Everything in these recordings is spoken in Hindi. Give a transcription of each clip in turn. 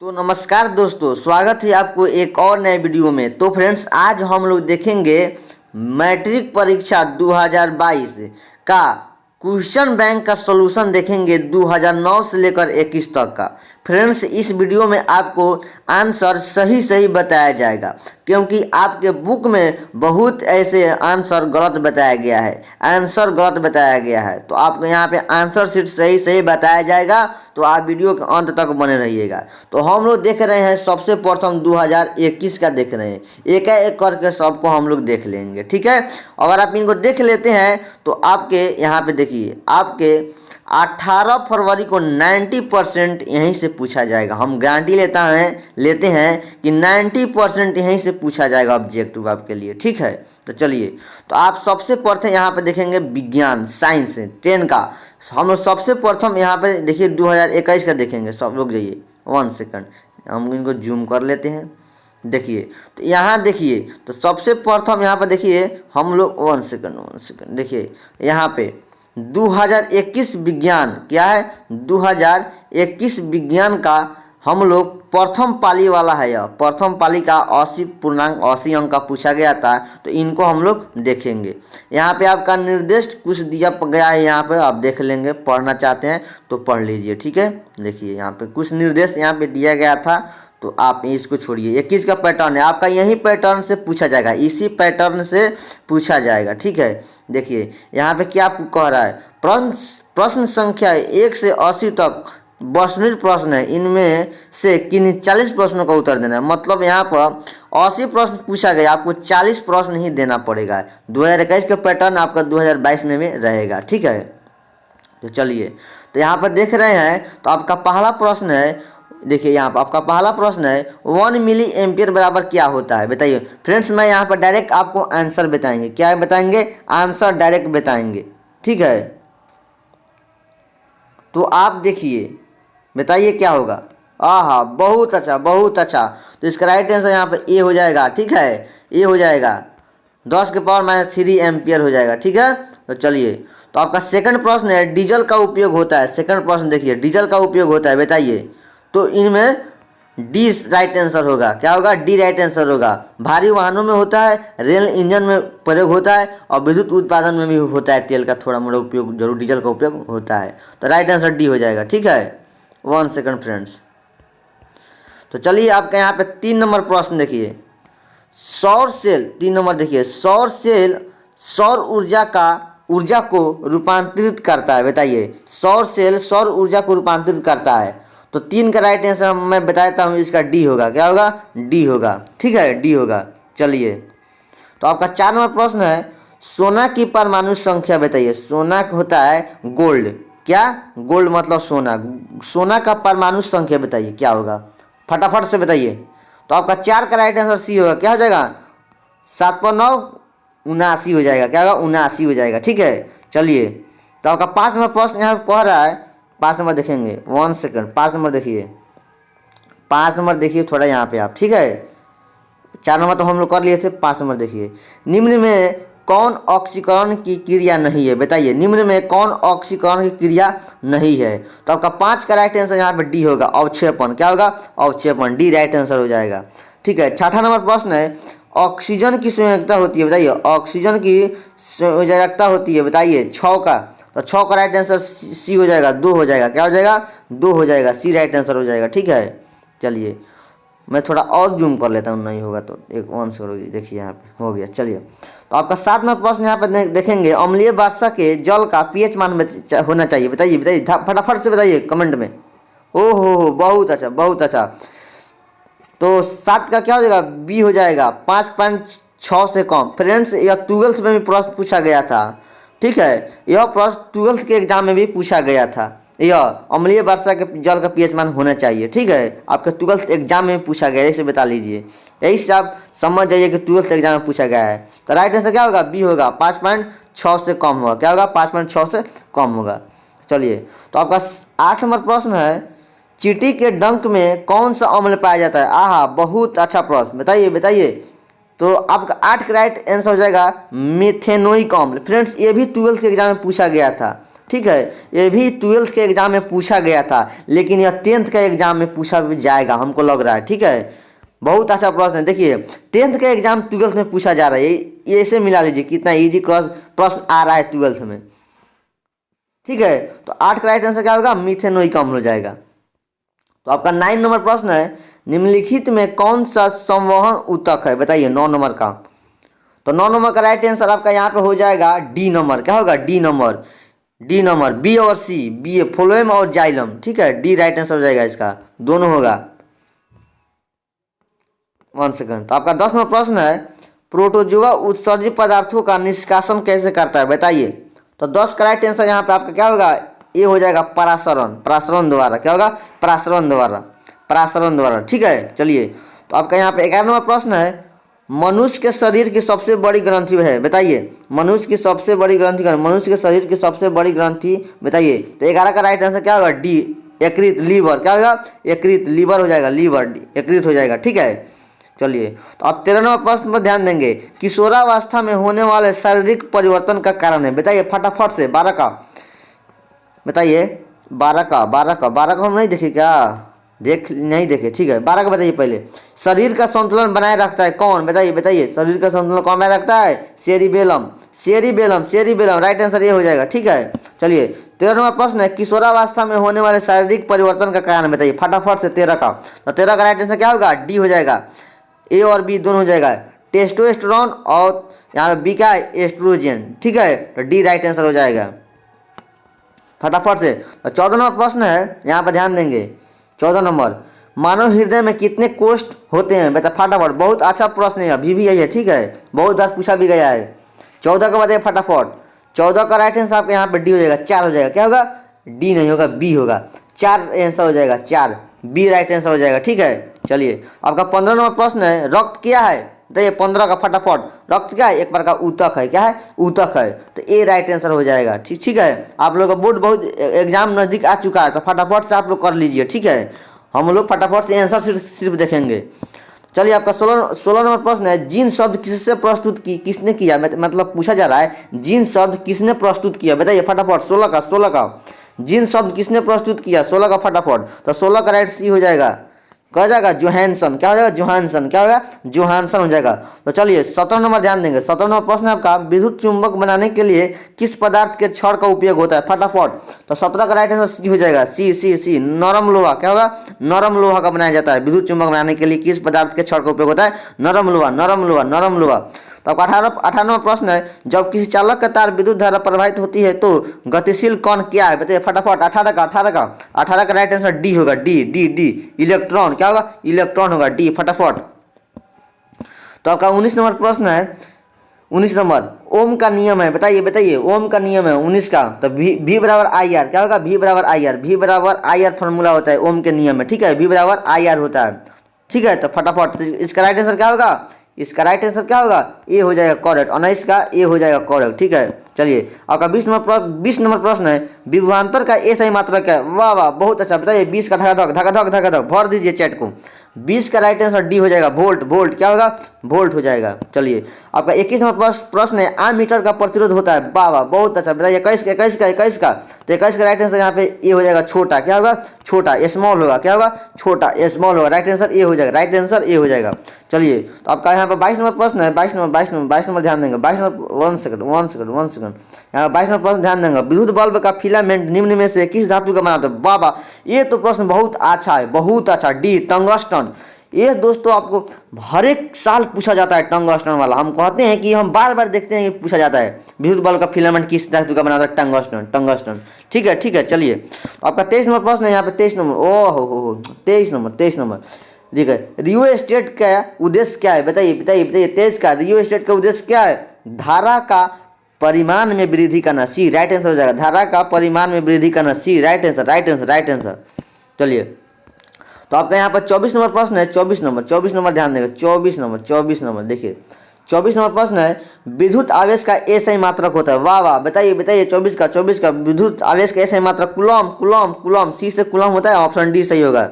तो नमस्कार दोस्तों, स्वागत है आपको एक और नए वीडियो में। तो फ्रेंड्स, आज हम लोग देखेंगे मैट्रिक परीक्षा 2022 का क्वेश्चन बैंक का सॉल्यूशन देखेंगे 2009 से लेकर 21 तक का। फ्रेंड्स, इस वीडियो में आपको आंसर सही सही बताया जाएगा, क्योंकि आपके बुक में बहुत ऐसे आंसर गलत बताया गया है, आंसर गलत बताया गया है। तो आपको यहाँ पे आंसर शीट सही सही बताया जाएगा, तो आप वीडियो के अंत तक बने रहिएगा। तो हम लोग देख रहे हैं सबसे प्रथम 2021 का देख रहे हैं, एक एक करके सबको हम लोग देख लेंगे, ठीक है। अगर आप इनको देख लेते हैं तो आपके यहाँ पे देखिए, आपके 18 फरवरी को 90% यहीं से पूछा जाएगा। हम गारंटी लेते हैं कि 90% यहीं से पूछा जाएगा ऑब्जेक्टिव आपके लिए, ठीक है। तो चलिए, तो आप सबसे प्रथम यहाँ पे देखेंगे विज्ञान साइंस 10 का। हम लोग सबसे प्रथम यहाँ पे देखिए 2021 का देखेंगे। सब लोग जाइए 1 सेकंड, हम इनको जूम कर लेते हैं। देखिए, तो यहाँ देखिए, तो सबसे प्रथम यहाँ पर देखिए हम लोग 1 सेकंड देखिए यहाँ पे 2021 विज्ञान क्या है, 2021 विज्ञान का हम लोग प्रथम पाली वाला है। यह प्रथम पाली का 80 अंक का पूछा गया था, तो इनको हम लोग देखेंगे। यहाँ पे आपका निर्देश कुछ दिया गया है, यहाँ पे आप देख लेंगे। पढ़ना चाहते हैं तो पढ़ लीजिए, ठीक है। देखिए यहाँ पे कुछ निर्देश यहाँ पे दिया गया था, तो आप इसको छोड़िए। 21 का पैटर्न है आपका, यही पैटर्न से पूछा जाएगा, इसी पैटर्न से पूछा जाएगा, ठीक है। देखिए यहाँ पे क्या कह रहा है, प्रश्न संख्या 1 से 80 तक 32 प्रश्न है, इनमें से किन्हीं 40 प्रश्नों का उत्तर देना है। मतलब यहाँ पर 80 प्रश्न पूछा गया, आपको 40 प्रश्न ही देना पड़ेगा। 2021 का पैटर्न आपका 2022 में भी रहेगा, ठीक है। तो चलिए, तो यहाँ पर देख रहे हैं, तो आपका पहला प्रश्न है, देखिए यहाँ पर आपका पहला प्रश्न है 1 मिली एम्पियर बराबर क्या होता है, बताइए। फ्रेंड्स, मैं यहाँ पर डायरेक्ट आपको आंसर बताएंगे, क्या बताएंगे, आंसर डायरेक्ट बताएंगे, ठीक है। तो आप देखिए, बताइए क्या होगा। आहा, बहुत अच्छा बहुत अच्छा। तो इसका राइट आंसर यहाँ पर ए हो जाएगा, ठीक है। ए हो जाएगा 10 के पावर -3 एम्पियर हो जाएगा, ठीक है। तो चलिए, तो आपका सेकंड प्रश्न है डीजल का उपयोग होता है। सेकंड प्रश्न देखिए, डीजल का उपयोग होता है, बताइए। तो इनमें डी राइट आंसर होगा, क्या होगा, डी राइट आंसर होगा। भारी वाहनों में होता है, रेल इंजन में प्रयोग होता है, और विद्युत उत्पादन में भी होता है। तेल का थोड़ा मोड़ा उपयोग जरूर डीजल का उपयोग होता है। तो राइट आंसर डी हो जाएगा, ठीक है। 1 सेकंड फ्रेंड्स। तो चलिए, आपका यहाँ पे 3 नंबर प्रश्न देखिए, सौर सेल 3 नंबर देखिए, सौर सेल सौर ऊर्जा को रूपांतरित करता है, बताइए। सौर सेल सौर ऊर्जा को रूपांतरित करता है। तो 3 का राइट आंसर मैं बताता हूँ, इसका डी होगा, क्या होगा, डी होगा, ठीक है, डी होगा। चलिए, तो आपका 4 नंबर प्रश्न है सोना की परमाणु संख्या, बताइए। सोना होता है गोल्ड, क्या, गोल्ड मतलब सोना, सोना का परमाणु संख्या बताइए क्या होगा, फटाफट से बताइए। तो आपका 4 का राइट आंसर सी होगा, क्या हो जाएगा, 7 पर 9 79 हो जाएगा, क्या होगा, 79 हो जाएगा, ठीक है। चलिए, तो आपका 5 नंबर प्रश्न यहाँ कह रहा है, 5 नंबर देखेंगे, 1 सेकंड, 5 नंबर देखिए, 5 नंबर देखिए थोड़ा यहाँ पे आप, ठीक है। 4 नंबर तो हम लोग कर लिए थे, 5 नंबर देखिए, निम्न में कौन ऑक्सीकरण की क्रिया नहीं है, बताइए। निम्न में कौन ऑक्सीकरण की क्रिया नहीं है। तो आपका 5 का राइट आंसर यहाँ पे डी होगा, अवक्षेपण, क्या होगा, अवक्षेपण, डी राइट आंसर हो जाएगा, ठीक है। 6ठा नंबर प्रश्न है ऑक्सीजन की संयोजकता होती है, बताइए। ऑक्सीजन की संयोजकता होती है, बताइए। 6 का, तो 6 का राइट आंसर सी हो जाएगा, 2 हो जाएगा, क्या हो जाएगा, 2 हो जाएगा, सी राइट आंसर हो जाएगा, ठीक है। चलिए, मैं थोड़ा और जूम कर लेता हूँ, नहीं होगा तो एक 1 सेकंड, देखिए यहाँ पे हो गया। चलिए, तो आपका 7 नंबर प्रश्न यहाँ पे देखेंगे अम्लीय वर्षा के जल का पीएच मान होना चाहिए, बताइए, बताइए फटाफट से बताइए कमेंट में। ओहो, बहुत अच्छा बहुत अच्छा। तो 7 का क्या हो जाएगा, बी हो जाएगा, 5.6 से कम। फ्रेंड्स, यह 12th में भी प्रश्न पूछा गया था, ठीक है। यह प्रश्न 12th के एग्जाम में भी पूछा गया था, यह अम्लीय वर्षा के जल का पीएच मान होना चाहिए, ठीक है। आपके 12th एग्जाम में पूछा गया, इसे बता लीजिए, यही से आप समझ जाइए कि 12th एग्जाम में पूछा गया है। तो राइट आंसर क्या होगा, बी होगा, 5.6 से कम होगा, क्या होगा, 5.6 से कम होगा। चलिए, तो आपका 8 नंबर प्रश्न है चींटी के डंक में कौन सा अम्ल पाया जाता है। आहा, बहुत अच्छा प्रश्न, बताइए बताइए। तो आपका 8 का राइट आंसर हो जाएगा मेथेनोइक अम्ल। फ्रेंड्स, ये भी 12th के एग्जाम में पूछा गया था, ठीक है, ये भी 12th के एग्जाम में पूछा गया था, लेकिन यह 10th के एग्जाम में पूछा भी जाएगा हमको लग रहा है। ठीक है, बहुत अच्छा प्रश्न है। देखिए 10th का एग्जाम 12th में पूछा जा रहा है, ये ऐसे मिला लीजिए कितना इजी क्रॉस प्रश्न आ रहा है 12th में। ठीक है, तो 8 का राइट आंसर क्या होगा, मीथेनोइक अम्ल हो जाएगा। तो आपका 9 नंबर प्रश्न है, निम्नलिखित में कौन सा संवहन ऊतक है, बताइए 9 नंबर का। तो 9 नंबर का राइट आंसर आपका यहाँ पे हो जाएगा डी नंबर। क्या होगा, D number, D number. B और सी, बी फ्लोएम और जाइलम। ठीक है, डी राइट आंसर हो जाएगा इसका, दोनों होगा। 1 सेकंड। तो आपका 10 नंबर प्रश्न है, प्रोटोजोआ उत्सर्जित पदार्थों का निष्कासन कैसे करता है, बताइए। तो 10 का राइट आंसर यहाँ पे आपका क्या होगा, ये हो जाएगा परासरण, परासरण द्वारा। क्या होगा, परासरण द्वारा, परासरण द्वारा। ठीक है, चलिए। तो आपका यहाँ पे 11 नंबर प्रश्न है, मनुष्य के शरीर की सबसे बड़ी ग्रंथि है, बताइए। मनुष्य की सबसे बड़ी ग्रंथि, मनुष्य के शरीर की सबसे बड़ी ग्रंथि बताइए। तो 11 का राइट आंसर क्या होगा, डी यकृत, लीवर। क्या होगा, यकृत, लीवर हो जाएगा, लीवर, यकृत हो जाएगा। ठीक है, चलिए। तो आप 13 नंबर प्रश्न पर ध्यान देंगे, किशोरावस्था में होने वाले शारीरिक परिवर्तन का कारण है, बताइए फटाफट से। 12 का बताइए, 12 का हम नहीं देखे क्या, नहीं देखे। ठीक है, 12 का बताइए पहले। शरीर का संतुलन बनाए रखता है कौन, बताइए। शरीर का संतुलन कौन बनाए रखता है, सेरिबेलम, सेरिबेलम। राइट आंसर ये हो जाएगा। ठीक है, चलिए। 13 नंबर प्रश्न है, किशोरावस्था में होने वाले शारीरिक परिवर्तन का कारण बताइए फटाफट से। 13 का, तो 13 का राइट आंसर क्या होगा, डी हो जाएगा। ए और बी दोनों हो जाएगा, टेस्टोस्टेरोन और यहाँ पे बी का एस्ट्रोजन। ठीक है, तो डी राइट आंसर हो जाएगा फटाफट से। तो 14 नंबर प्रश्न है, यहाँ पर ध्यान देंगे। 14 नंबर, मानव हृदय में कितने कोष्ठ होते हैं, बता फटाफट। बहुत अच्छा प्रश्न है, अभी भी यही है। ठीक है, बहुत बार पूछा भी गया है। 14 का बताइए फटाफट। 14 का राइट आंसर आपके यहाँ पे डी हो जाएगा, 4 हो जाएगा। क्या होगा, डी नहीं होगा, बी होगा। 4 आंसर हो जाएगा, 4, बी राइट आंसर हो जाएगा। ठीक है, चलिए। आपका 15 नंबर प्रश्न है, रक्त क्या है, बताइए 15 का फटाफट। रक्त क्या है, एक प्रकार का ऊतक है। क्या है, ऊतक है, तो ए राइट आंसर हो जाएगा। ठीक है, आप लोग का बोर्ड बहुत एग्जाम नजदीक आ चुका है, तो फटाफट से आप लोग कर लीजिए। ठीक है, हम लोग फटाफट से आंसर सिर्फ देखेंगे। चलिए, आपका 16 नंबर प्रश्न है, जीन शब्द किससे प्रस्तुत किसने किया, मतलब पूछा जा रहा है जीन शब्द किसने प्रस्तुत किया, बताइए फटाफट। 16 का जीन शब्द किसने प्रस्तुत किया, 16 का फटाफट। तो 16 का राइट सी हो जाएगा, क्या जाएगा, जोहानसन। क्या हो जाएगा, जोहानसन। क्या होगा, जोहानसन हो जाएगा। तो चलिए 17 नंबर ध्यान देंगे। 17 नंबर प्रश्न आपका, विद्युत चुंबक बनाने के लिए किस पदार्थ के छड़ का उपयोग होता है, फटाफट। तो 17 का राइट आंसर सी हो जाएगा, सी, नरम लोहा। क्या होगा, नरम लोहा का बनाया जाता है। विद्युत चुंबक बनाने के लिए किस पदार्थ के छड़ का उपयोग होता है, नरम लोहा। तो आपका 18वां प्रश्न है, जब किसी चालक का तार विद्युत धारा प्रवाहित होती है तो गतिशील कण क्या है, बताइए फटाफट। 18 का राइट आंसर डी होगा, डी इलेक्ट्रॉन। क्या होगा, इलेक्ट्रॉन होगा, डी फटाफट। तो आपका 19 नंबर प्रश्न है, 19 नंबर, ओम का नियम है, बताइए ओम का नियम है 19 का। तो V बराबर IR। क्या होगा, V बराबर IR फॉर्मूला होता है ओम के नियम में। ठीक है, V बराबर IR होता है। ठीक है, तो फटाफट इसका राइट आंसर क्या होगा, इसका राइट आंसर क्या होगा, ए हो जाएगा करेक्ट। 19 का ए हो जाएगा करेक्ट। ठीक है, चलिए। आपका 20 नंबर प्रश्न है, विभवांतर का ए सही मात्रा क्या है, वाह, बहुत अच्छा। बताइए 20 का धक भर दीजिए चैट को। 20 का राइट आंसर डी हो जाएगा, वोल्ट। क्या होगा, वोल्ट हो जाएगा। चलिए, आपका 21 नंबर प्रश्न है, आम मीटर का प्रतिरोध होता है, वाह, बहुत अच्छा। बताइए 21 का। तो 21 का राइट आंसर यहाँ पे ए हो जाएगा, छोटा। क्या होगा, छोटा, स्मॉल होगा। क्या होगा, छोटा, स्मॉल होगा। राइट आंसर ए हो जाएगा, चलिए। तो आपका यहाँ पे 22 नंबर प्रश्न है, 22 नंबर ध्यान देंगे। 22 नंबर, 1 सेकंड। यहाँ 22 नंबर प्रश्न ध्यान देंगे, विद्युत बल्ब का फिलामेंट निम्न में से किस धातु का बना होता है, वाह, ये तो प्रश्न बहुत अच्छा है, बहुत अच्छा। D tungsten. ये दोस्तों आपको हर एक साल पूछा जाता है टंगस्टन वाला। हम कहते हैं कि हम बार देखते हैं कि पूछा जाता है, विद्युत बल्ब का फिलामेंट किस धातु का बना होता है, टंगस्टन। ठीक है, चलिए। आपका 23 नंबर प्रश्न है, यहाँ पे 23 नंबर, ओहो 23 नंबर। ठीक है, रियोस्टेट का उद्देश्य क्या है, बताइए 23 का रियोस्टेट का उद्देश्य क्या है, धारा का परिमाण में वृद्धि करना, सी राइट आंसर हो जाएगा। धारा का परिमाण में वृद्धि करना, सी राइट आंसर। चलिए, तो आपका यहाँ पर 24 नंबर प्रश्न है, 24 नंबर ध्यान देंगे। 24 नंबर देखिए, 24 नंबर प्रश्न है, विद्युत आवेश का ए सही मात्रक होता है, वाह, बताइए 24 का विद्युत आवेश का ए सही मात्रक, कूलम। सी से कूलम होता है, ऑप्शन डी सही होगा।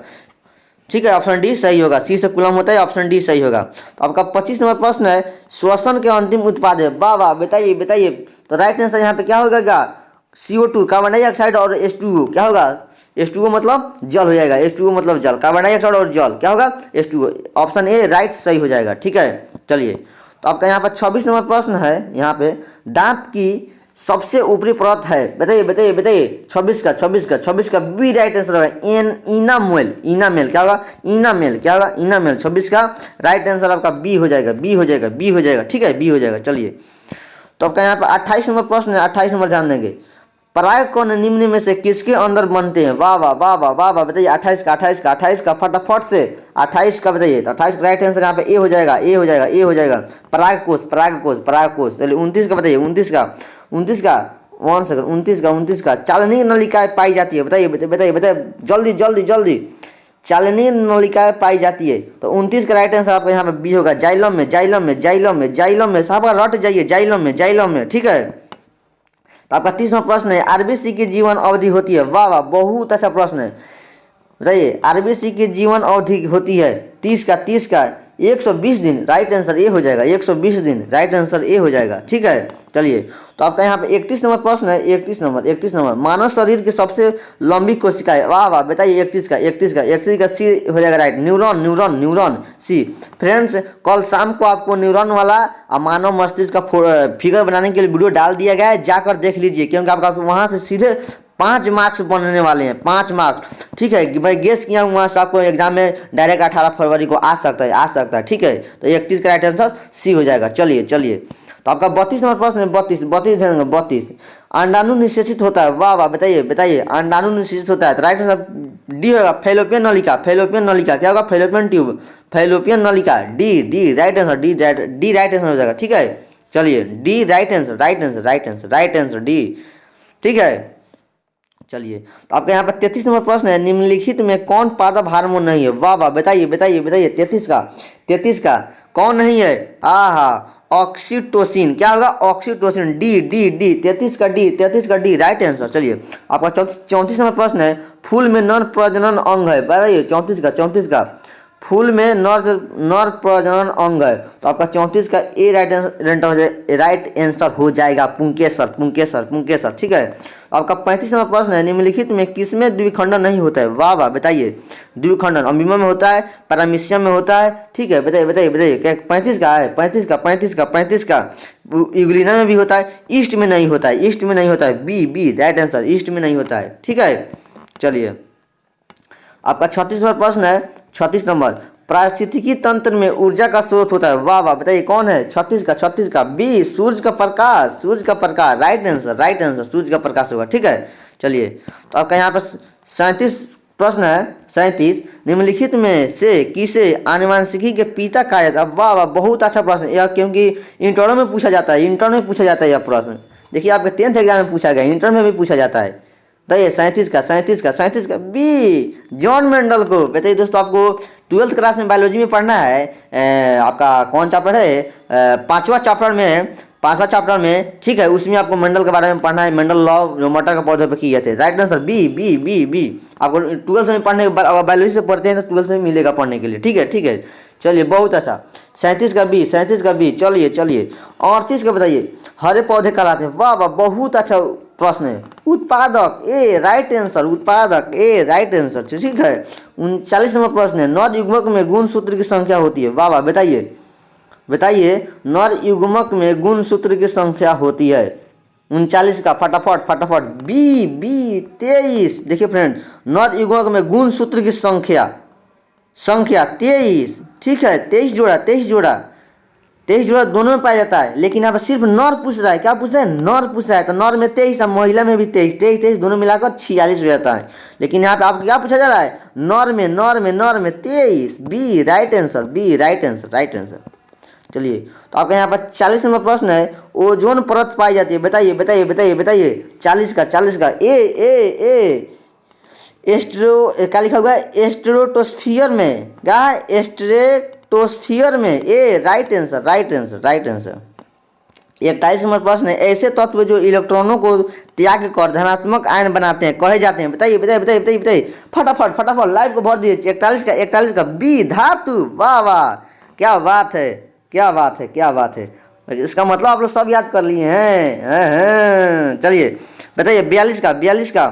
ठीक है, ऑप्शन डी सही होगा, सी से कूलम होता है, ऑप्शन डी सही होगा। तो आपका 25 नंबर प्रश्न है, श्वसन के अंतिम उत्पाद है, वाह, बताइए। तो राइट आंसर यहाँ पे क्या होगा, CO2 कार्बन डाइऑक्साइड और H2O क्या होगा, H2O मतलब जल हो जाएगा, H2O मतलब जल, कार्बन डाइऑक्साइड और जल क्या होगा, H2O। ऑप्शन ए राइट सही हो जाएगा, ठीक है। चलिए तो आपका यहाँ पर 26 नंबर प्रश्न है, यहाँ पे दांत की सबसे ऊपरी परत है, बताइए बताइए बताइए, 26 का बी राइट आंसर होगा, इनामेल, इनामेल क्या होगा, इनामेल क्या होगा, इनामेल। 26 का राइट आंसर आपका बी हो जाएगा, बी हो जाएगा, बी हो जाएगा, ठीक है, बी हो जाएगा। चलिए तो आपका यहाँ पर 28 नंबर प्रश्न है, 28 नंबर ध्यान देंगे, पराग कण निम्न में से किसके अंदर बनते हैं, वाह वाह वाह वाह वाह वाह, बताइए 28 का फटाफट से 28 का बताइए। तो 28 का राइट आंसर यहाँ पे ए हो जाएगा, ए हो जाएगा, ए हो जाएगा, परागकोश परागकोश परागकोश। चलिए 29 का बताइए, 29 का 1 सेकंड, 29 का चालनीय नलिकाएं पाई जाती है, बताइए बताइए बताइए, जल्दी जल्दी जल्दी, चालनीय नलिकाएं पाई जाती है। तो 29 का राइट आंसर आपका यहाँ पे बी होगा, जाइलम में, जाइलम में, जाइलम में, जाइलम में, साहब रट जाइए, जाइलम में, जाइलम में, ठीक है। तो आपका 30वां प्रश्न है, आरबीसी की जीवन अवधि होती है, वाह वाह बहुत अच्छा प्रश्न है, बताइए आरबीसी की जीवन अवधि होती है 30 का 120 दिन, राइट आंसर ए हो जाएगा, 120 दिन, राइट आंसर ए हो जाएगा, ठीक है। चलिए तो आपका यहाँ पे 31 नंबर प्रश्न है, 31 नंबर, मानव शरीर की सबसे लंबी कोशिका है, वाह वाह बताइए 31 का सी हो जाएगा राइट, न्यूरॉन न्यूरॉन न्यूरॉन, सी। फ्रेंड्स कल शाम को आपको न्यूरॉन वाला और मानव मस्तिष्क का फिगर बनाने के लिए वीडियो डाल दिया गया है, जाकर देख लीजिए, क्योंकि आपका वहाँ से सीधे 5 मार्क्स बनने वाले हैं, 5 मार्क्स, ठीक है। मैं गेस किया हूँ वहाँ से आपको एग्जाम में डायरेक्ट 18 फरवरी को आ सकता है, ठीक है। तो 31 का राइट आंसर सी हो जाएगा। चलिए चलिए तो आपका 32 नंबर प्रश्न है, 32 अंडाणु निषेचित होता है, वाह वाह बताइए बताइए, अंडाणु निषेचित होता है, तो राइट आंसर डी होगा, फैलोपियन नलिका, फैलोपियन नलिका क्या होगा, फैलोपियन ट्यूब, फैलोपियन नलिका, D right answer, D right answer हो जाएगा, ठीक है। चलिए डी राइट आंसर डी, ठीक है। चलिए तो आपके यहाँ पर 33 नंबर प्रश्न है, निम्नलिखित में कौन पादप हार्मोन नहीं है, वाह वाह बताइए बताइए बताइए, 33 का कौन नहीं है, आहा ऑक्सीटोसिन क्या होगा, ऑक्सीटोसिन, डी 33 का डी राइट आंसर। चलिए आपका 34 नंबर प्रश्न है, फूल में नर प्रजनन अंग है, बताइए 34 का फूल में नर प्रजनन अंग है, तो आपका 34 का ए राइट आंसर हो जाएगा, पुंकेसर, ठीक है। आपका 35 नंबर प्रश्न है, निम्नलिखित में किसमें द्विखंडन नहीं होता है, वाह वाह बताइए, द्विखंडन अमीबा में होता है, पैरामीशियम में होता है, ठीक है, बताइए बताइए बताइए, क्या 35 का है, 35 का यूग्लिना में भी होता है, ईस्ट में नहीं होता है, बी राइट आंसर, ईस्ट में नहीं होता है, ठीक है। चलिए आपका 36 नंबर प्रश्न है, 36 नंबर, पारिस्थितिकी तंत्र में ऊर्जा का स्रोत होता है, वाह वाह बताइए कौन है, 36 का बी सूर्य का प्रकाश, राइट आंसर सूर्य का प्रकाश होगा, ठीक है। चलिए तो आपका यहाँ पर 37 प्रश्न है, 37, निम्नलिखित में से किसे आनुवंशिकी के पिता कहा जाता है, वाह वाह बहुत अच्छा प्रश्न यह, क्योंकि इंटर में पूछा जाता है, यह प्रश्न देखिए आपके 10th एग्जाम में पूछा गया, इंटर में भी पूछा जाता है। बताइए 37 का बी जॉन मेंडल को, बताइए दोस्तों आपको 12th क्लास में बायोलॉजी में पढ़ना है, आपका कौन चैप्टर है, 5वां चैप्टर में, ठीक है, उसमें आपको मेंडल के बारे में पढ़ना है, मेंडल लॉ जो मटर के पौधे पर किए थे, राइट आंसर बी आपको 12th में पढ़ने के बाद अगर बायोलॉजी से पढ़ते हैं तो 12th में मिलेगा पढ़ने के लिए, ठीक है। चलिए बहुत अच्छा, 37 का बी। चलिए 38 का बताइए, हरे पौधे कहलाते हैं, वाह वाह बहुत अच्छा प्रश्न है, उत्पादक ए राइट आंसर, ठीक है। 39 नंबर प्रश्न है, नर युग्मक में गुणसूत्र की संख्या होती है, वाह वाह बताइए नर युग्मक में गुणसूत्र की संख्या होती है, 39 का फटाफट बी 23, देखिए फ्रेंड नर युग्मक में गुणसूत्र की संख्या 23, ठीक है, 23 जोड़ा दोनों में पाया जाता है, लेकिन यहाँ पर सिर्फ नर पूछ रहा है, क्या पूछ रहा है, नर पूछ रहा है, तो नर में 23 और महिला में भी 23 दोनों मिलाकर 46 हो जाता है, लेकिन यहाँ पे आपको क्या पूछा जा रहा है, नर में 23, बी राइट आंसर। चलिए तो आपका यहाँ पर 40 नंबर प्रश्न है, ओजोन परत पाई जाती है, बताइए 40 का ए क्या लिखा हुआ है, स्ट्रेटोस्फियर में, क्या है, स्ट्रेटोस्फियर में, ए राइट आंसर। 41 नंबर प्रश्न है, ऐसे तत्व जो इलेक्ट्रॉनों को त्याग कर धनात्मक आयन बनाते हैं कहे जाते हैं, बताइए फटाफट लाइव को भर दीजिए। 41 का बी धातु, वाह वाह क्या बात है, इसका मतलब आप लोग सब याद कर लिए हैं। चलिए बताइए 42 का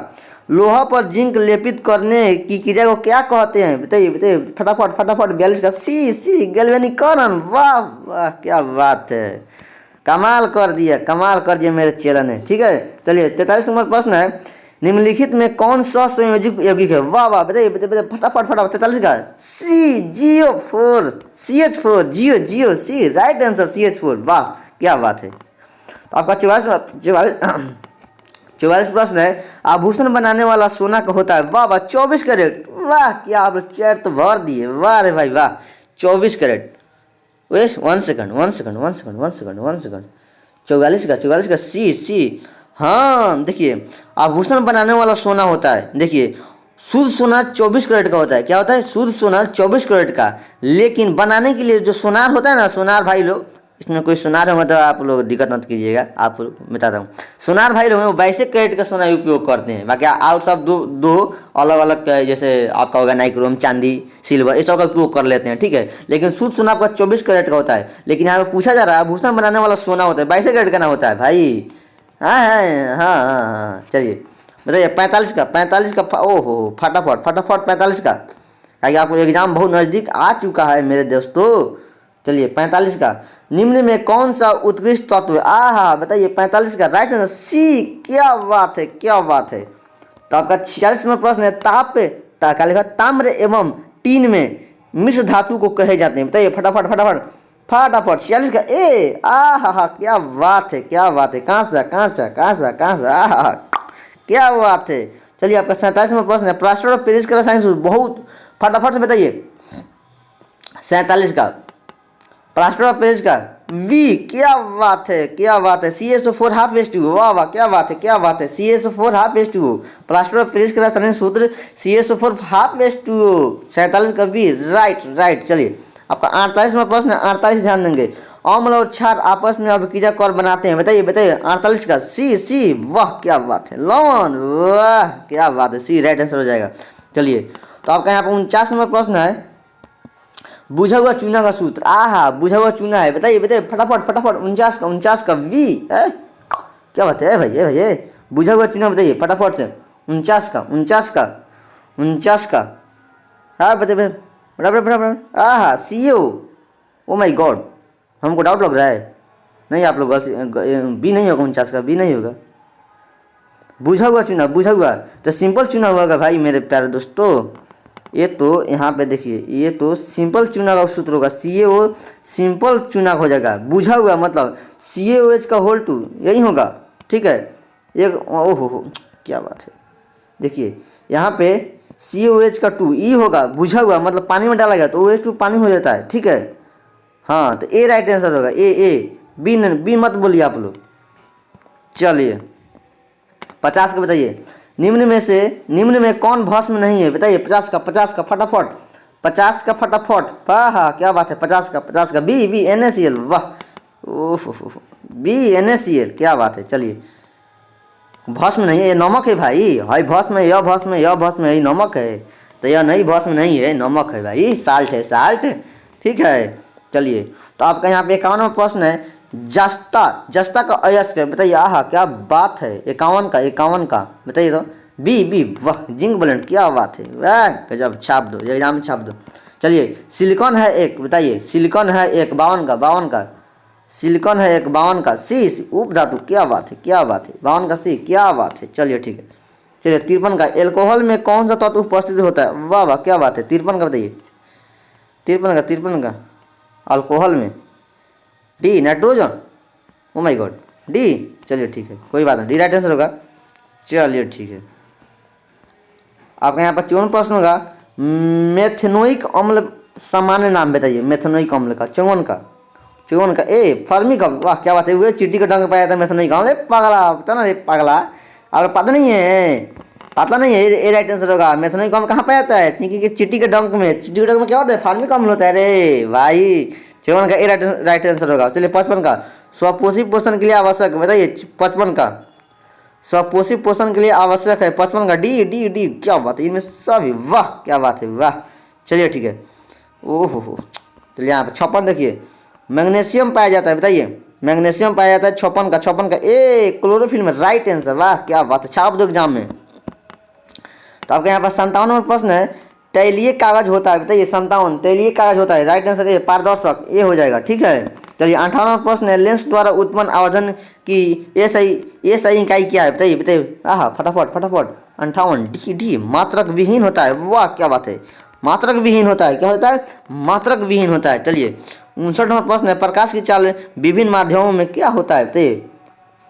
लोहा पर जिंक लेपित करने की क्रिया को क्या कहते हैं? बताइए बताइए फटाफट फटाफट। 42 का सी गैल्वेनिकरण। वाह वाह क्या बात है, कमाल कर दिया मेरे चेला ने। ठीक है चलिए 43 नंबर प्रश्न है, निम्नलिखित में कौन सा संयोजक यौगिक है? वाह वाह बताइए बताइए फटाफट फटाफट। 43 का CH4 जियो सी राइट आंसर CH4। वाह क्या बात है। तो आपका 44 प्रश्न है, आभूषण बनाने वाला सोना का होता है? वाह वाह 24 कैरेट। वाह क्या आप चैट तो भर दिए, वाह रे भाई वाह 24 कैरेट। वेट 1 सेकंड 44 का सी। हाँ देखिए आभूषण बनाने वाला सोना होता है, देखिए शुद्ध सोना 24 कैरेट का होता है। क्या होता है? शुद्ध सोना 24 कैरेट का। लेकिन बनाने के लिए जो सोनार होता है ना, सोनार भाई लोग, इसमें कोई सोनार है मतलब आप लोग दिक्कत मत कीजिएगा, आप बताता हूँ। सोनार भाई लोग हैं वो 22 कैरेट का सोना उपयोग करते हैं। बाकी आउट सब दो अलग अलग जैसे आपका होगा नाइक्रोम, चांदी, सिल्वर, ये सब का उपयोग कर लेते हैं। ठीक है लेकिन शुद्ध सोना आपका 24 कैरेट का होता है। लेकिन यहाँ पे पूछा जा रहा है आभूषण बनाने वाला सोना होता है 22 कैरेट का ना होता है भाई। हाँ चलिए बताइए 45 का ओहो फटाफट 45 का, ताकि आपको एग्जाम बहुत नज़दीक आ चुका है मेरे दोस्तों। चलिए 45 का, निम्न में कौन सा उत्कृष्ट तत्व है? आहा बताइए 45 का राइट आंसर सी। क्या बात है क्या बात है। तो आपका 46 में प्रश्न है, क्या लिखा? ताम्र एवं टीन में मिश्र धातु को कहे जाते हैं? बताइए फटाफट फटाफट फटाफट। 46 का ए। आहा क्या बात है क्या बात है। कहाँ से आहा क्या बात है। चलिए आपका 47 में प्रश्न है, प्लास्टर ऑफ पेरिस का रसायन सूत्र? बहुत फटाफट से बताइए। 47 का प्लास्टर ऑफ पेरिस का वी। क्या बात है CaSO4 हाफ H2O। वाह वाह क्या बात है CaSO4 half H2O। Plaster of Paris का रासायनिक सूत्र CaSO4 हाफ H2O। 47 का वी राइट। चलिए आपका 48 में प्रश्न है, 48 ध्यान देंगे, अम्ल और क्षार आपस में अभिक्रिया कर बनाते हैं? बताइए 48 का सी। वाह क्या बात है लवण। वाह क्या बात है सी राइट आंसर हो जाएगा। चलिए तो आपका यहाँ पर 49 नंबर प्रश्न है, बुझा हुआ चूना का सूत्र? आहा बुझा हुआ चूना है, बताइए फटाफट 49 का वी। क्या बात है भाई बुझा हुआ चूना बताइए फटाफट से। 49 का हाँ बताइए फटाफट। आहा CO। ओ माय गॉड हमको डाउट लग रहा है, नहीं आप लोग बी नहीं होगा, 49 का बी नहीं होगा। बुझा हुआ तो सिंपल चूना होगा भाई मेरे प्यारे दोस्तों। ये तो यहाँ पे देखिए, ये तो सिंपल चूना का सूत्र होगा, CaO सिंपल चूना हो जाएगा। बुझा हुआ मतलब CaOH का होल 2 यही होगा। ठीक है एक ओहो क्या बात है, देखिए यहाँ पे CaOH का 2 ई होगा। बुझा हुआ मतलब पानी में डाला गया तो OH2 पानी हो जाता है। ठीक है हाँ तो ए राइट आंसर होगा। ए बी मत बोलिए आप लोग। चलिए 50 का बताइए, निम्न में कौन भस्म नहीं है? बताइए 50 का फटाफट 50 का फटाफट। हाँ क्या बात है 50 का बी NaCl। वाह ओह बी NaCl क्या बात है। चलिए भस्म नहीं है, ये नमक है भाई। हाई भस्म है, यह भस्म है, ये नमक है। तो यह नहीं भस्म नहीं है, नमक है भाई, साल्ट है साल्ट। ठीक है चलिए तो आपका यहाँ पे 51वां प्रश्न है, जस्ता का अयस्क है? बताइए आहा क्या बात है। 51 का बताइए तो बी वाह जिंक ब्लेंड। क्या बात है वाह गजब, छाप दो एग्जाम में छाप दो। चलिए सिलिकॉन है एक, बताइए सिलिकॉन है एक 52 का सिलिकॉन है एक 52 का सी उप धातु। क्या बात है 52 का सी। क्या बात है चलिए ठीक है। चलिए 53 का, एल्कोहल में कौन सा तत्व उपस्थित होता है? वाह वाह क्या बात है। 53 का बताइए 53 का अल्कोहल में D nitrogen. Oh my God D. चलिए ठीक है कोई बात नहीं, डी राइट आंसर होगा। चलिए ठीक है आपका यहाँ पर 54 प्रश्न होगा, मेथेनोइक अम्ल सामान्य नाम बताइए। मेथेनोइक अम्ल का 54 का ए फर्मिक अम्ल। वाह क्या बात है, वो चींटी का डंक पाया था मेथेनोइक अम्ल। पागला आप पता नहीं है ए राइट आंसर होगा। मेथेनोइक अम्ल कहाँ पाया जाता है? चींटी के डंक में। चींटी के डंक में क्या होता है? फार्मिक अम्ल होता है रे भाई। 54 का ए राइट आंसर होगा। चलिए 55 का, स्वपोषी पोषण के लिए आवश्यक? बताइए 55 का स्वपोषी पोषण के लिए आवश्यक है। 55 का डी। क्या बात है, इनमें सभी वाह क्या बात है वाह। चलिए ठीक है ओहो चलिए यहाँ पर 56 देखिए, मैग्नीशियम पाया जाता है? बताइए मैग्नीशियम पाया जाता है 56 का ए क्लोरोफिल में, राइट आंसर। वाह क्या बात है, छाप दो एग्जाम में। तो आपके यहाँ पर 57 नंबर प्रश्न है, तैलीय कागज होता है, बताइए 57 तैलीय कागज होता है, राइट आंसर ए पारदर्शक, ए हो जाएगा, ठीक है। चलिए 58 प्रश्न है, लेंस द्वारा उत्पन्न आवर्धन की ये सही इकाई क्या है, बताइए बताइए। आह फटाफट फटाफट। 58 डी मात्रक विहीन होता है, वाह क्या बात है, मात्रक विहीन होता है, क्या होता है, मात्रक विहीन होता है। चलिए 59 नंबर प्रश्न है, प्रकाश की चाल विभिन्न माध्यमों में क्या होता है, बताइए।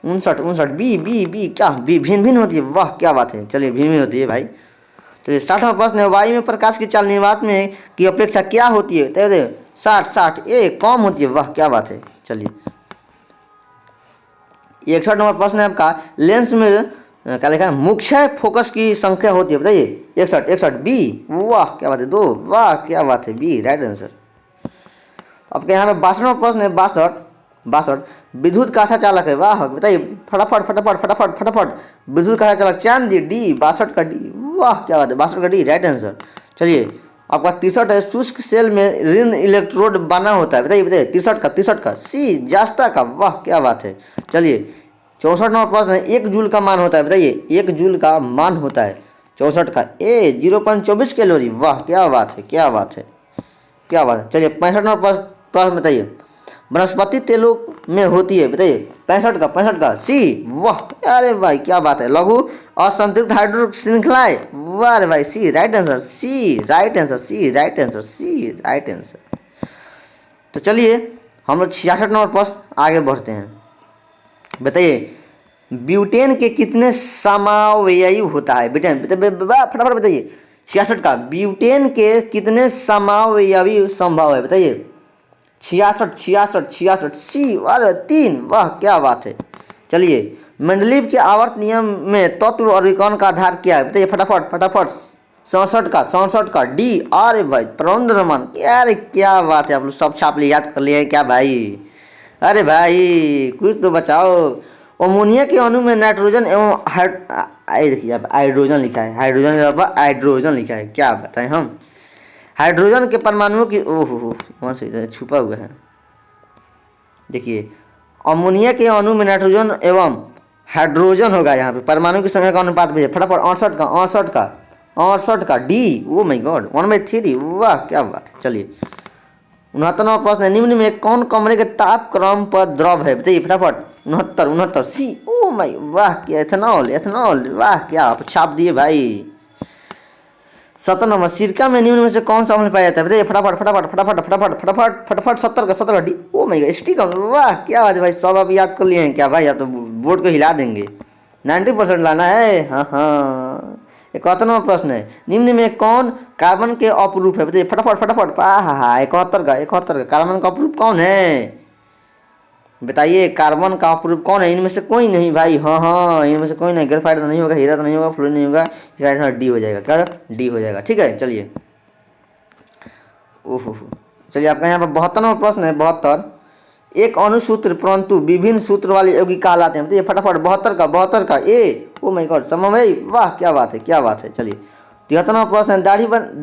59 बी क्या भिन्न भिन्न होती है, वाह क्या बात है, चलिए भिन्न भिन्न होती है भाई। तो 60वां प्रश्न है, वायु में प्रकाश की चाल निर्वात में की अपेक्षा क्या होती है, तो 60 ए कम होती है, वाह क्या बात है। चलिए 61 नंबर प्रश्न है आपका, लेंस में क्या लिखा है, मुख्य फोकस की संख्या होती है, बताइए। 61 बी, वाह क्या बात है, 2, वाह क्या बात है, बी राइट आंसर। आपके यहाँ पे 62 नंबर प्रश्न है, 62 विद्युत काछा चालक है, वाह बताइए फटाफट फटाफट फटाफट फटाफट। विद्युत काछा चालक चांदी डी, 62 का डी, वाह क्या बात है, 62 का डी राइट आंसर। चलिए आपका 63 है, शुष्क सेल में ऋण इलेक्ट्रोड बना होता है, बताइए बताइए। 63 का सी जास्ता का, वाह क्या बात है। चलिए 64 नंबर प्रश्न है, 1 जूल का मान होता है, बताइए 1 जूल का मान होता है 64 का ए 0.24 कैलोरी, वाह क्या बात है, क्या बात है, क्या बात है। चलिए 65 नंबर प्रश्न बताइए, वनस्पति तेलों में होती है, बताइए। 65 का सी, वाह अरे भाई क्या बात है, लघु असंतृप्त हाइड्रो श्रृंखलाएं, वाह अरे भाई सी राइट आंसर, सी राइट आंसर, सी राइट आंसर, सी राइट आंसर। तो चलिए हम लोग 66 नंबर प्रश्न आगे बढ़ते हैं, बताइए ब्यूटेन के कितने समावयवी होता है, फटाफट बताइए। 66 का ब्यूटेन के कितने समावयवी संभव है, बताइए। 66 सी, अरे 3, वाह क्या बात है। चलिए मेंडलीव के आवर्त नियम में तत्व और इकान का आधार क्या है, बताइए फटाफट फटाफट। 67 का डी, अरे भाई प्रबंधन, यार क्या बात है, आप लोग सब छाप लिए, याद कर लिए हैं क्या भाई, अरे भाई कुछ तो बचाओ। अमोनिया के अणु में नाइट्रोजन एवं देखिए हाइड्रोजन लिखा है, हाइड्रोजन लिखा है, क्या बताएं हम। हाइड्रोजन के परमाणुओं की ओहो वहाँ से छुपा हुआ है, देखिए अमोनिया के अणु में नाइट्रोजन एवं हाइड्रोजन होगा, यहाँ पे परमाणु की संख्या का अनुपात भेजे फटाफट। 68 का डी, ओ माय गॉड 1/3, वाह क्या बात है। चलिए 69वां प्रश्न है, निम्न में कौन कमरे के ताप क्रम पर द्रव है, बताइए फटाफट। 69 सी, ओ माय वाह क्या एथेनॉल, वाह क्या आप छाप दिए भाई। 70 नंबर, सिरका में निम्न में से कौन सा अम्ल पाया जाता है, बताइए फटाफट फटाफट फटाफट फटाफट फटाफट फटाफट। 70 का D, oh my God stick अम्ल, वाह क्या बात है भाई, सब आप याद कर लिए हैं क्या भाई, आप तो बोर्ड को हिला देंगे। 90% लाना है, हाँ हाँ। 71 नंबर प्रश्न है, निम्न में कौन कार्बन के अपरूप है, बताइए फटाफट फटाफट। हाँ 71 का कार्बन का अपरूप कौन है, बताइए कार्बन का अपरूप कौन है, इनमें से कोई नहीं भाई, हाँ इनमें से कोई नहीं, ग्रेफाइट तो नहीं होगा, हीरा तो नहीं होगा, फ्लोरीन नहीं होगा, डी हो जाएगा, क्या डी हो जाएगा, ठीक है। चलिए ओहो चलिए आपका यहाँ पर 72 नंबर प्रश्न है, 72 एक अनुसूत्र परंतु विभिन्न सूत्र वाले यौगिक कहलाते हैं, बताइए फटाफट। 72 का ए, ओ माय गॉड समन्वय, वाह क्या बात है, क्या बात है। चलिए 73वां प्रश्न है,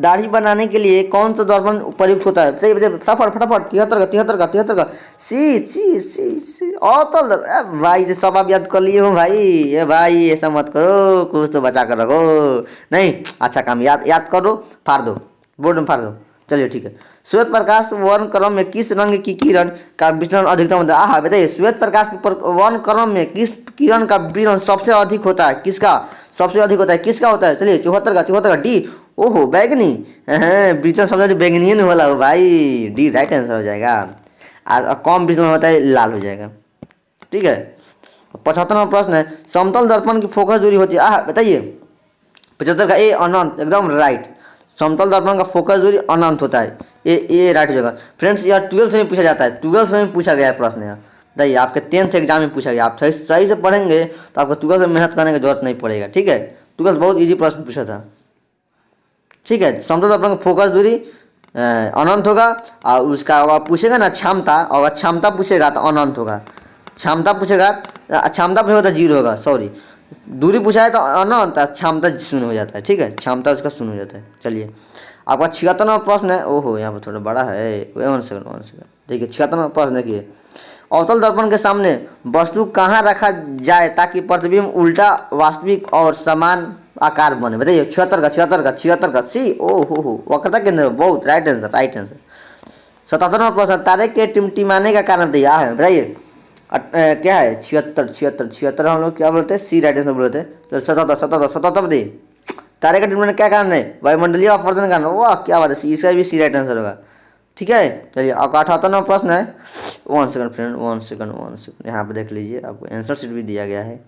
दाढ़ी बनाने के लिए कौन सा दर्पण उपयुक्त होता है, बताइए बताइए फटाफट फटाफट। 73 का सी अवतल भाई, ये सब आप याद कर लिए हो भाई, ये भाई ऐसा मत करो, कुछ तो बचा कर रखो, नहीं अच्छा काम याद करो, फाड़ दो बोर्ड में फाड़ दो। चलिए ठीक है, श्वेत प्रकाश वर्ण क्रम में किस रंग की किरण का विचलन अधिकतम होता है, आह बताइए श्वेत प्रकाश वर्ण क्रम में किस किरण का विचलन सबसे अधिक होता है, किसका सबसे अधिक होता है, किसका होता है, चलिए 74 का डी, ओहो बैगनी, विचलन सबसे अधिक बैगनी नहीं होला हो भाई, डी राइट आंसर हो जाएगा, कम विचलन होता है लाल हो जाएगा, ठीक है। 75वां प्रश्न है, समतल दर्पण की फोकस दूरी होती है, आह बताइए। 75 का ए अनंत, एकदम राइट, समतल दर्पण का फोकस दूरी अनंत होता है, ए राइट हो जाएगा। फ्रेंड्स यार 12th में पूछा जाता है, 12th में पूछा गया प्रश्न है, बताइए आपके 10th एग्जाम में पूछा गया, आप सही से पढ़ेंगे तो आपको 12th में मेहनत करने की जरूरत नहीं पड़ेगा, ठीक है। 12th बहुत इजी प्रश्न पूछा था, ठीक है। समतल दर्पण का फोकस दूरी अनंत होगा, और उसका अगर पूछेगा ना क्षमता, अगर क्षमता पूछेगा तो अनंत होगा, क्षमता पूछेगा क्षमता पूछेगा तो 0 होगा, सॉरी दूरी पूछा है तो अनंत, क्षमता 0 हो जाता है, ठीक है, क्षमता उसका 0 हो जाता है। चलिए आपका 76वां प्रश्न है, ओहो यहाँ पर थोड़ा बड़ा है, 1 सेकंड देखिए 76वां प्रश्न देखिए, अवतल दर्पण के सामने वस्तु कहाँ रखा जाए ताकि प्रतिबिंब उल्टा वास्तविक और समान आकार बने? बताइए। 76 का सी। ओ हो वक्रता केंद्र, बहुत राइट आंसर, राइट आंसर। 77वां प्रश्न, तारे के टिमटिमाने का कारण बताइए। है बताइए क्या है? 76 हम लोग क्या बोलते हैं? सी राइट आंसर बोलते हैं। तो 77 बताइए। तारे का टिमटिमाने क्या कारण है? वायुमंडलीय अपवर्तन का कारण। वाह क्या बात है, इसका भी सी राइट आंसर होगा। ठीक है चलिए। अब 78वां प्रश्न है। 1 सेकंड फ्रेंड, 1 सेकंड यहाँ पे देख लीजिए, आपको आंसर शीट भी दिया गया है।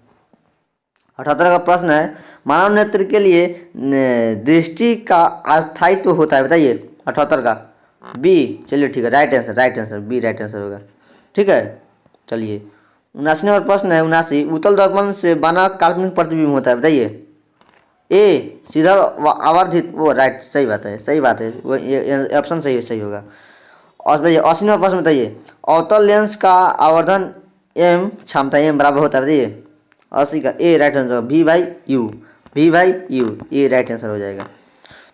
78 का प्रश्न है, मानव नेत्र के लिए दृष्टि का अस्थायित्व होता है? बताइए। 78 का बी। चलिए ठीक है, right answer B right answer होगा। ठीक है चलिए। 79 नंबर प्रश्न है, 79, उत्तल दर्पण से बना काल्पनिक प्रतिबिंब होता है? बताइए। ए सीधा आवर्धित, वो राइट, सही बात है, वो ये ऑप्शन सही होगा। और बताइए 80 नंबर प्रश्न बताइए, अवतल लेंस का आवर्धन एम क्षमता एम बराबर होता है? बताइए। 80 का ए राइट आंसर होगा, वी बाई यू, ये राइट आंसर हो जाएगा।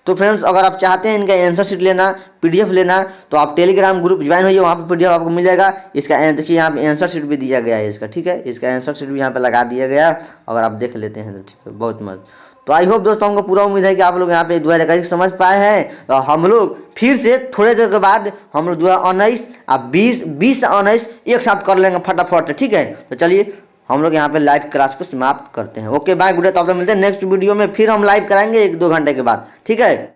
तो फ्रेंड्स अगर आप चाहते हैं इनका आंसर शीट लेना, पीडीएफ लेना, तो आप टेलीग्राम ग्रुप ज्वाइन होइए, वहाँ पे पीडीएफ आपको मिल जाएगा। इसका देखिए यहाँ पे आंसर शीट भी दिया गया है इसका। ठीक है, इसका आंसर शीट भी यहाँ पे लगा दिया गया, अगर आप देख लेते हैं तो ठीक है, बहुत मस्त। तो आई होप दोस्तों, हमको पूरा उम्मीद है कि आप लोग यहाँ पे 2021 समझ पाए हैं। तो हम लोग फिर से थोड़े देर के बाद हम लोग 2019 अब 20 से 19 एक साथ कर लेंगे फटाफट। ठीक है, तो चलिए हम लोग यहाँ पे लाइव क्लास को समाप्त करते हैं। Okay bye, good day. तो आप लोग मिलते हैं नेक्स्ट वीडियो में, फिर हम लाइव कराएंगे 1-2 घंटे के बाद। ठीक है।